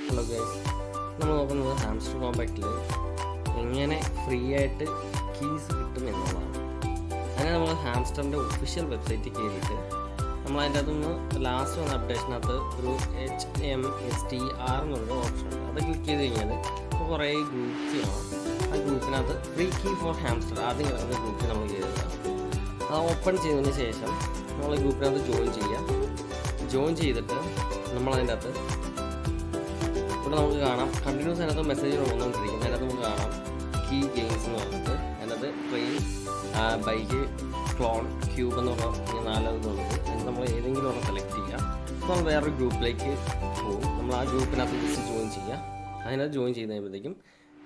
Hello guys, നമ്മൾ നോക്കുന്നത് hamster കോമ്പാക്റ്റിൽ എങ്ങനെ ഫ്രീ ആയിട്ട് കീസ് കിട്ടും എന്നുള്ളതാണ്. അങ്ങനെ നമ്മൾ ഹാംസ്റ്ററിൻ്റെ ഒഫീഷ്യൽ വെബ്സൈറ്റിൽ കയറിയിട്ട് നമ്മൾ അതിൻ്റെ അകത്തുനിന്ന് ലാസ്റ്റ് വന്ന അപ്ഡേഷനകത്ത് ഒരു HMSTR എന്നുള്ളൊരു ഓപ്ഷൻ ഉണ്ട്. അത് ക്ലിക്ക് ചെയ്ത് കഴിഞ്ഞാൽ ഇപ്പോൾ കുറേ ഗ്രൂപ്പ്സ് കാണാം. ആ ഗ്രൂപ്പിനകത്ത് ഫ്രീ കീ ഫോർ ഹാംസ്റ്റർ ആദ്യം കിടക്കുന്ന ഗ്രൂപ്പിൽ നമ്മൾ കയറുക. അത് ഓപ്പൺ ചെയ്തതിന് ശേഷം നമ്മൾ ഗ്രൂപ്പിനകത്ത് ജോയിൻ ചെയ്തിട്ട് നമ്മളതിൻ്റെ അകത്ത് ഇവിടെ നമുക്ക് കാണാം കണ്ടിന്യൂസ് അതിനകത്ത് മെസ്സേജുകൾ വന്നുകൊണ്ടിരിക്കും. അതിനകത്ത് നമുക്ക് കാണാം കീ ഗെയിംസ് എന്ന് പറഞ്ഞിട്ട് അതിനകത്ത് ട്രെയിൻ, ബൈക്ക്, ക്ലോൺ, ക്യൂബ് എന്ന് പറഞ്ഞാൽ 4 ഇതുള്ളത്. അതിന് നമ്മൾ ഏതെങ്കിലും ഒന്ന് സെലക്ട് ചെയ്യുക. അപ്പോൾ നമ്മൾ വേറൊരു ഗ്രൂപ്പിലേക്ക് പോകും. നമ്മൾ ആ ഗ്രൂപ്പിനകത്ത് ജസ്റ്റ് ജോയിൻ ചെയ്യുക. അതിനകത്ത് ജോയിൻ ചെയ്ത് കഴിയുമ്പോഴത്തേക്കും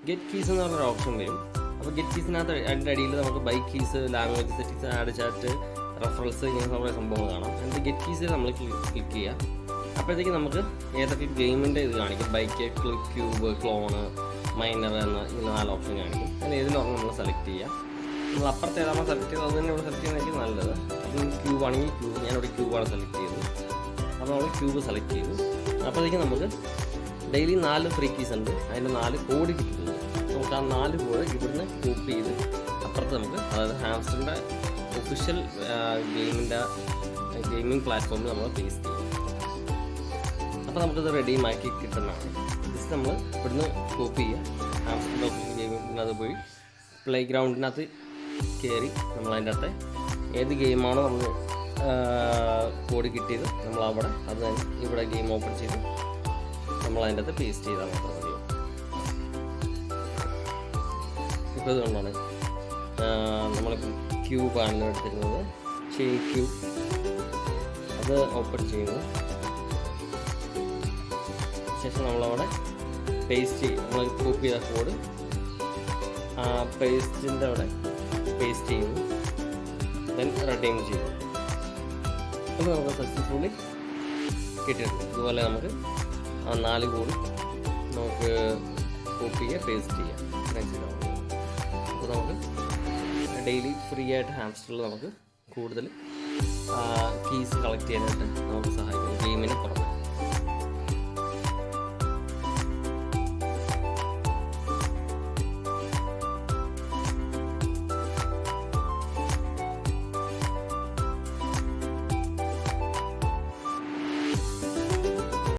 ഗെറ്റ് കീസ് എന്ന് പറഞ്ഞൊരു ഓപ്ഷൻ വരും. അപ്പോൾ ഗെറ്റ് കീസിനകത്ത് അതിൻ്റെ അടിയിൽ നമുക്ക് bike keys, language settings, add chat, reference, ഇങ്ങനെ കുറേ സംഭവങ്ങൾ കാണാം. എന്നിട്ട് ഗെറ്റ് കീസിൽ നമ്മൾ ക്ലിക്ക് ചെയ്യുക. അപ്പോഴത്തേക്ക് നമുക്ക് ഏതൊക്കെ ഗെയിമിൻ്റെ ഇത് കാണിക്കും. ബൈക്ക്, ക്യൂബ്, ക്ലോണ്, മൈനർ എന്ന ഇങ്ങനെ 4 ഓപ്ഷൻ കാണിക്കും. അതിൽ ഏതിലൊരെണ്ണം നമ്മൾ സെലക്ട് ചെയ്യുക. നമ്മൾ അപ്പുറത്ത് ഏതാണോ സെലക്ട് ചെയ്തത് അത് തന്നെ ഇവിടെ സെലക്ട് ചെയ്യുന്നതായിരിക്കും നല്ലത്. ക്യൂബ് ആണെങ്കിൽ ക്യൂബ്, ഞാനിവിടെ ക്യൂബാണ് സെലക്ട് ചെയ്തത്. അപ്പോൾ നമ്മൾ ക്യൂബ് സെലക്ട് ചെയ്തു. അപ്പോഴത്തേക്ക് നമുക്ക് ഡെയിലി 4 ഫ്രീ കീസ് ഉണ്ട്. അതിൻ്റെ 4 കോഡ് കിട്ടുന്നുണ്ട്. നമുക്ക് ആ 4 കോഡ് ഇവിടുന്ന് കോപ്പി ചെയ്ത് അപ്പുറത്ത് നമുക്ക്, അതായത് ഹാംസ്റ്ററിൻ്റെ ഒഫീഷ്യൽ ഗെയിമിംഗ് പ്ലാറ്റ്ഫോമിൽ നമ്മൾ പേസ്റ്റ് ചെയ്യും. അപ്പോൾ നമുക്കത് റെഡിയുമാക്കി കിട്ടുന്നതാണ്. ജസ്റ്റ് നമ്മൾ ഇവിടുന്ന് കോപ്പി ചെയ്യുക. ഹാംസ്റ്ററിൻ്റെ ഒഫീഷ്യൽ ഗെയിമിനകത്ത് പോയി പ്ലേ ഗ്രൗണ്ടിനകത്ത് കയറി നമ്മളതിൻ്റെ അകത്ത് ഏത് ഗെയിമാണോ നമ്മൾ കോഡ് കിട്ടിയത് നമ്മളവിടെ അത് തന്നെ ഇവിടെ ഗെയിം ഓപ്പൺ ചെയ്ത് നമ്മളതിൻ്റെ അകത്ത് പേസ്റ്റ് ചെയ്താൽ മാത്രം മതിയോ. ഇപ്പോൾ ഇതുകൊണ്ടാണ് നമ്മളിപ്പോൾ ക്യൂബാണ് എടുത്തിരുന്നത്. ചെയിൻ ക്യൂബ് അത് ഓപ്പൺ ചെയ്യുന്നു. ശേഷം നമ്മളവിടെ പേസ്റ്റ് ചെയ്യും. നമ്മൾ കോപ്പി ചെയ്ത കോഡ് പേസ്റ്റിൻ്റെ അവിടെ പേസ്റ്റ് ചെയ്യുന്നു. ദെൻ റിഡീം ചെയ്യുന്നു. അപ്പോൾ നമുക്ക് സക്സസ്ഫുള്ളി കിട്ടിയിട്ടുണ്ട്. ഇതുപോലെ നമുക്ക് ആ 4 കോഡ് നമുക്ക് കോപ്പി ചെയ്യുക, പേസ്റ്റ് ചെയ്യുക. അപ്പോൾ നമുക്ക് ഡെയിലി ഫ്രീ ആയിട്ട് ഹാംസ്റ്ററിൽ നമുക്ക് കൂടുതൽ കീസ് കളക്ട് ചെയ്യാനായിട്ട് നമുക്ക് സഹായിക്കും ഗെയിമിന് പുറമെ.